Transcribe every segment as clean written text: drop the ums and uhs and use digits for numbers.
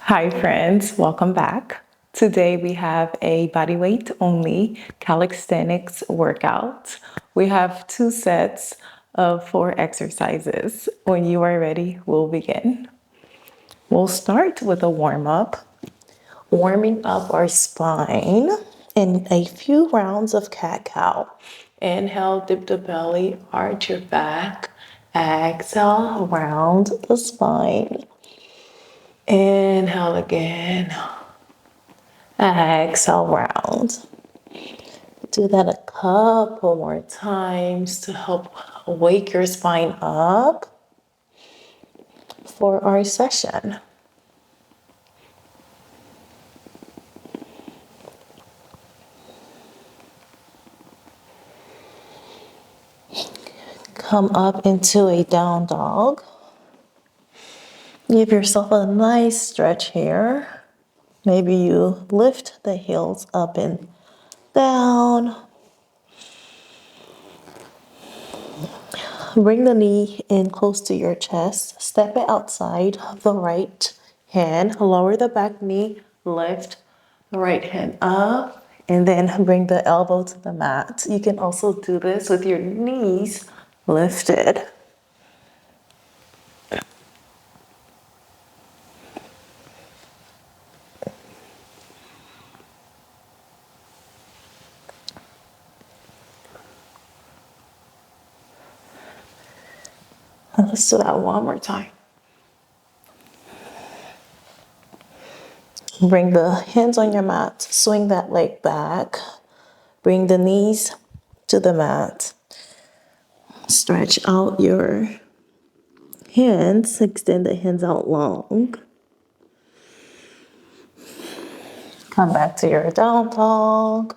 Hi friends, welcome back. Today we have a body weight only calisthenics workout. We have 2 sets of 4 exercises. When you are ready, we'll begin. We'll start with a warm up, warming up our spine in a few rounds of cat-cow. Inhale, dip the belly, arch your back. Exhale, round the spine. Inhale again. Exhale, round. Do that a couple more times to help wake your spine up for our session. Come up into a down dog. Give yourself a nice stretch here. Maybe you lift the heels up and down. Bring the knee in close to your chest. Step it outside the right hand. Lower the back knee. Lift the right hand up. And then bring the elbow to the mat. You can also do this with your knees lifted. And let's do that one more time. Bring the hands on your mat. Swing that leg back. Bring the knees to the mat. Stretch out your hands. Extend the hands out long. Come back to your down dog.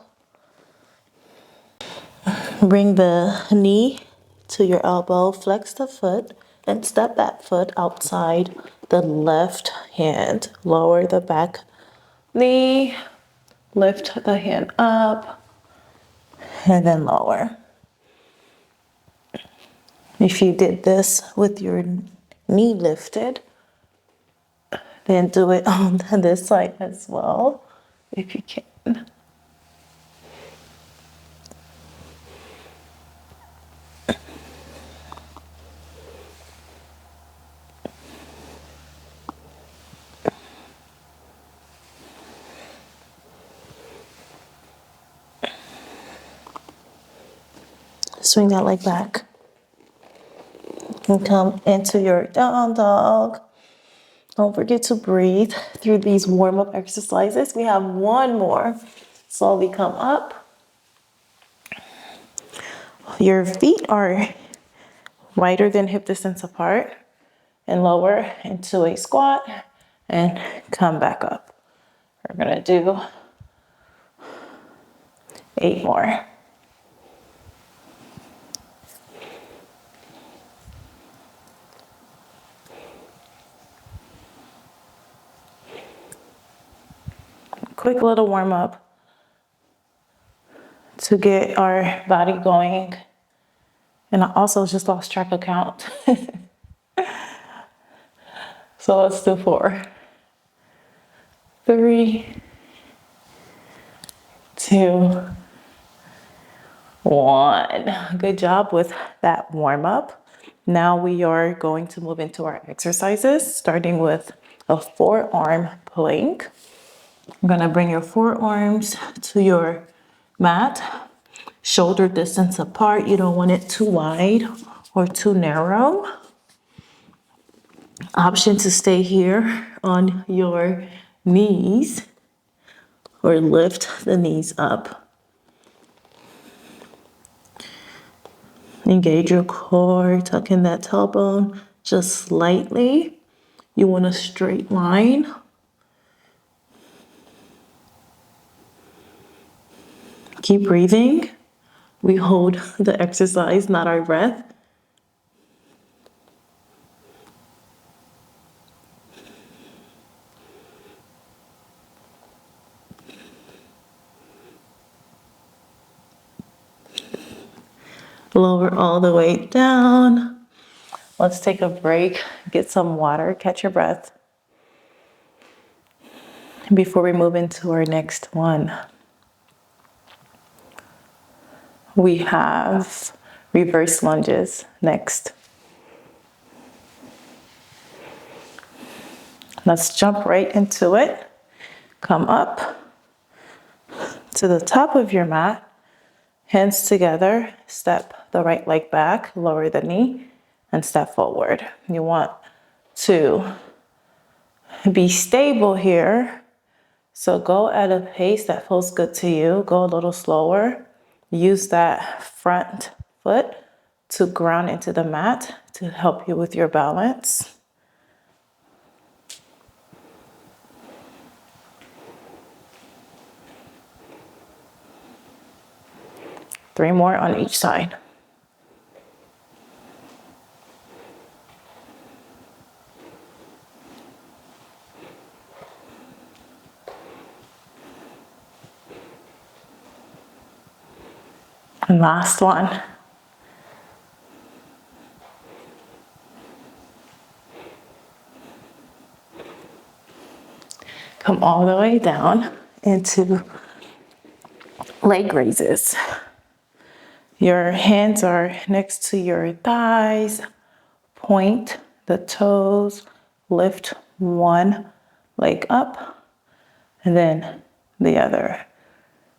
Bring the knee to your elbow, flex the foot, and step that foot outside the left hand. Lower the back knee, lift the hand up, and then lower. If you did this with your knee lifted, then do it on this side as well, if you can. Swing that leg back. And come into your down dog. Don't forget to breathe through these warm-up exercises. We have one more. Slowly come up. Your feet are wider than hip distance apart, and lower into a squat and come back up. We're gonna do 8 more. Quick little warm up to get our body going. And I also just lost track of count. So let's do 4, 3, 2, 1. Good job with that warm up. Now we are going to move into our exercises, starting with a forearm plank. You're gonna bring your forearms to your mat, shoulder distance apart. You don't want it too wide or too narrow. Option to stay here on your knees or lift the knees up. Engage your core, tuck in that tailbone just slightly. You want a straight line. Keep breathing. We hold the exercise, not our breath. Lower all the way down. Let's take a break, get some water, catch your breath. Before we move into our next one, we have reverse lunges next. Let's jump right into it. Come up to the top of your mat, hands together, step the right leg back, lower the knee, and step forward. You want to be stable here. So go at a pace that feels good to you. Go a little slower. Use that front foot to ground into the mat to help you with your balance. Three more on each side. And last one. Come all the way down into leg raises. Your hands are next to your thighs. Point the toes. Lift one leg up and then the other.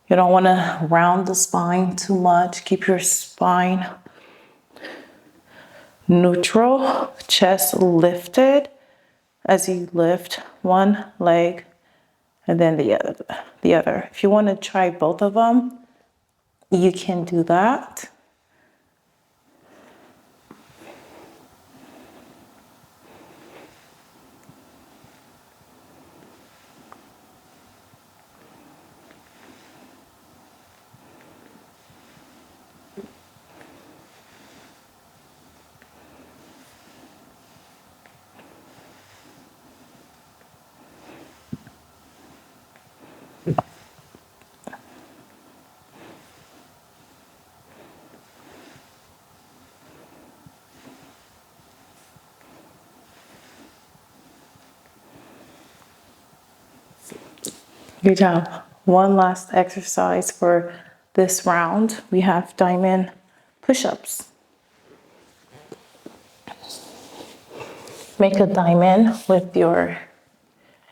You don't want to round the spine too much. Keep your spine neutral, chest lifted as you lift one leg and then the other. If you want to try both of them, you can do that. Good job. One last exercise for this round. We have diamond push-ups. Make a diamond with your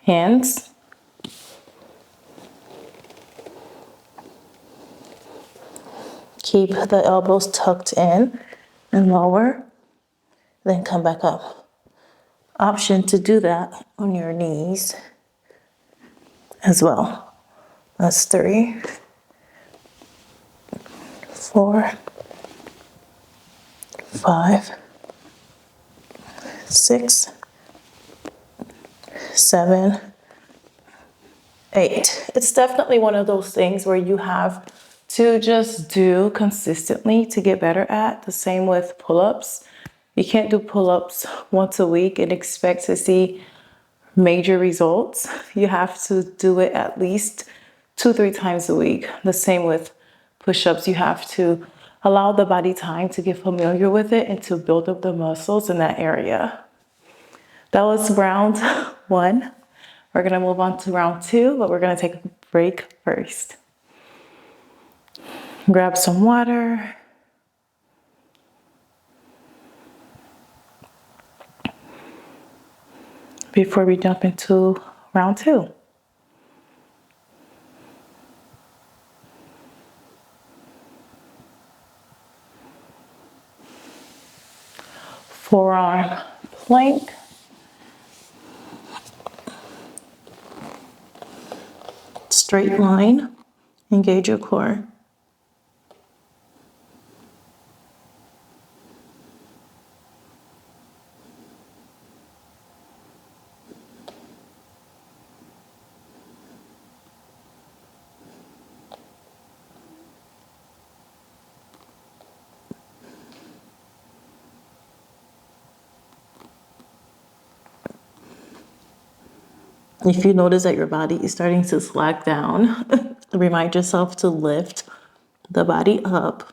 hands. Keep the elbows tucked in and lower, then come back up. Option to do that on your knees as well. That's 3, 4, 5, 6, 7, 8. It's definitely one of those things where you have to just do consistently to get better at. The same with pull-ups. You can't do pull-ups once a week and expect to see major results. You have to do it at least 2-3 times a week. The same with push-ups. You have to allow the body time to get familiar with it and to build up the muscles in that area. That was round 1. We're gonna move on to round 2, but we're gonna take a break first. Grab some water. Before we jump into round 2. Forearm plank. Straight line. Engage your core. If you notice that your body is starting to slack down, remind yourself to lift the body up.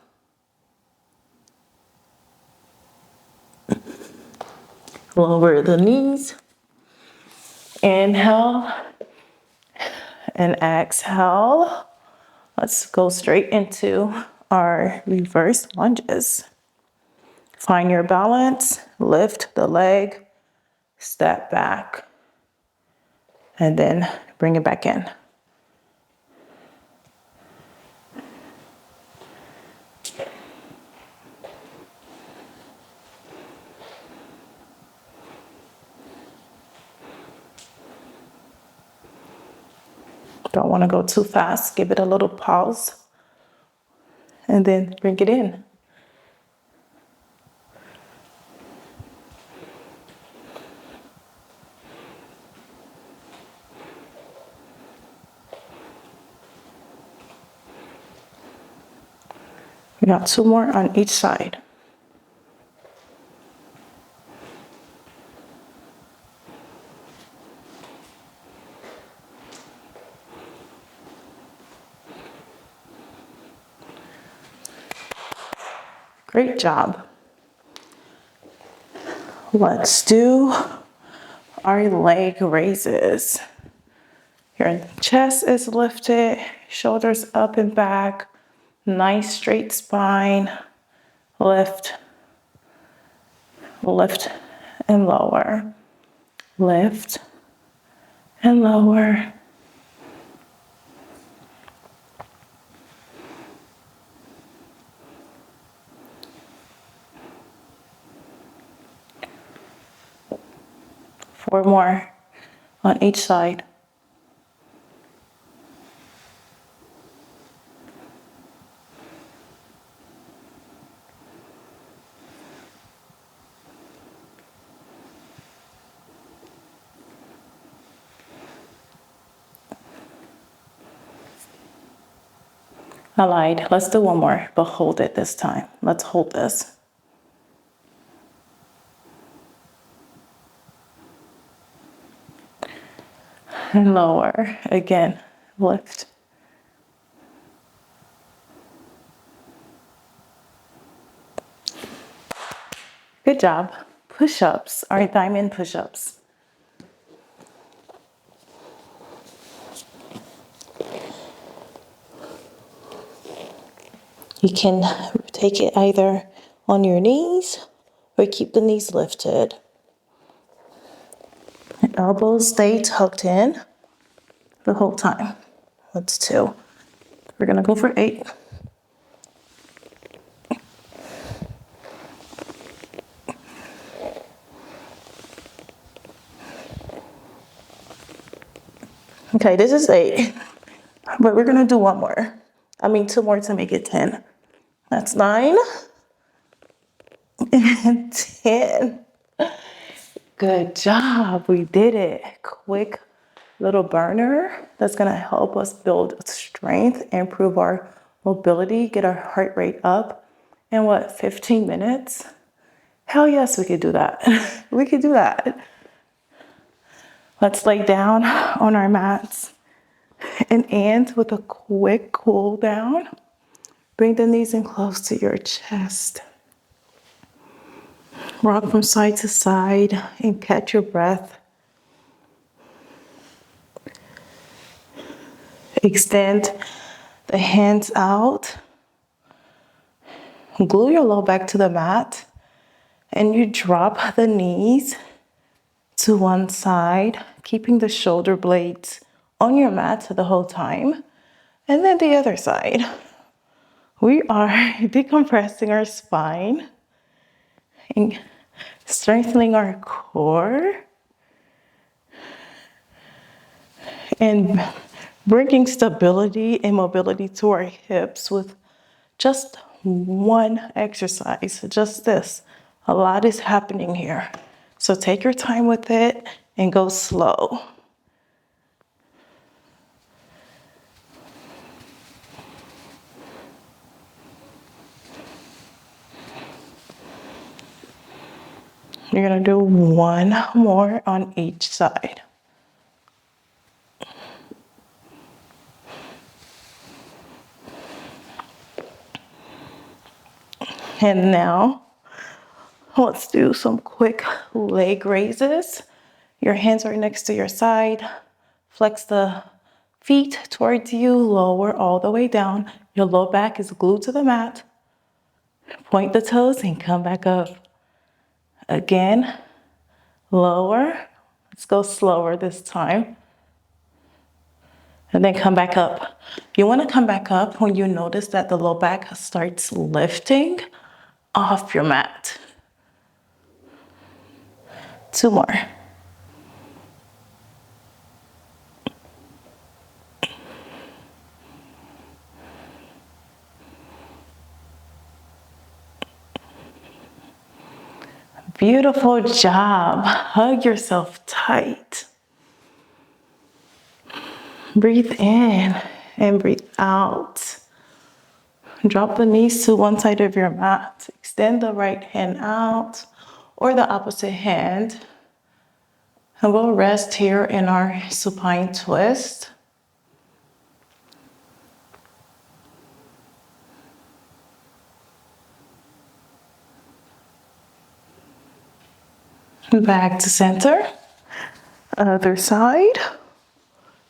Lower the knees. Inhale, and exhale. Let's go straight into our reverse lunges. Find your balance, lift the leg, step back, and then bring it back in. Don't want to go too fast. Give it a little pause and then bring it in. We got 2 more on each side. Great job. Let's do our leg raises. Your chest is lifted, shoulders up and back, nice straight spine. Lift, lift and lower, lift and lower. Four more on each side. I lied. Let's do one more, but hold it this time. Let's hold this. And lower. Again, lift. Good job. Push-ups, our diamond push-ups. You can take it either on your knees or keep the knees lifted. Elbows stay tucked in the whole time. That's 2. We're gonna go for 8. Okay, this is 8, but we're gonna do 1 more. 2 more to make it 10. That's 9 and 10. Good job, we did it. Quick little burner that's gonna help us build strength, improve our mobility, get our heart rate up. In 15 minutes? Hell yes, we could do that. We could do that. Let's lay down on our mats and end with a quick cool down. Bring the knees in close to your chest. Rock from side to side and catch your breath. Extend the hands out. Glue your low back to the mat and you drop the knees to one side, keeping the shoulder blades on your mat the whole time. And then the other side. We are decompressing our spine and strengthening our core and bringing stability and mobility to our hips with just one exercise, just this. A lot is happening here. So take your time with it and go slow. You're gonna do 1 more on each side. And now, let's do some quick leg raises. Your hands are next to your side. Flex the feet towards you, lower all the way down. Your low back is glued to the mat. Point the toes and come back up. Again, lower. Let's go slower this time. And then come back up. You want to come back up when you notice that the low back starts lifting off your mat. 2 more. Beautiful job. Hug yourself tight. Breathe in and breathe out. Drop the knees to one side of your mat. Extend the right hand out or the opposite hand. And we'll rest here in our supine twist. Back to center. Other side.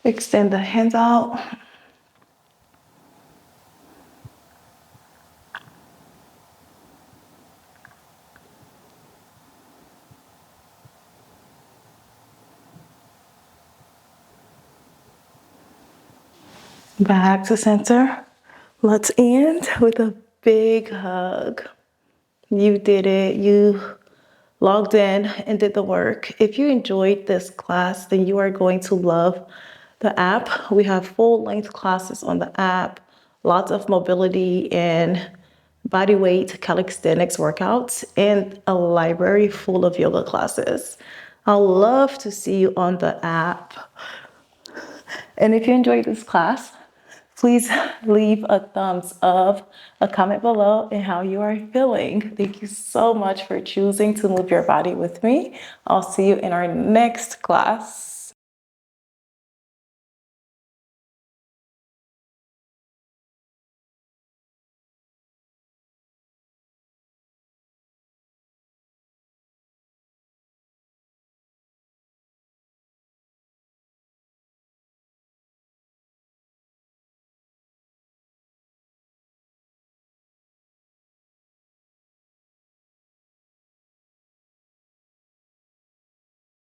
Extend the hands out. Back to center. Let's end with a big hug. You did it. You logged in and did the work. If you enjoyed this class, then you are going to love the app. We have full-length classes on the app, lots of mobility and body weight calisthenics workouts, and a library full of yoga classes. I'd love to see you on the app. And if you enjoyed this class, please leave a thumbs up, a comment below, and how you are feeling. Thank you so much for choosing to move your body with me. I'll see you in our next class.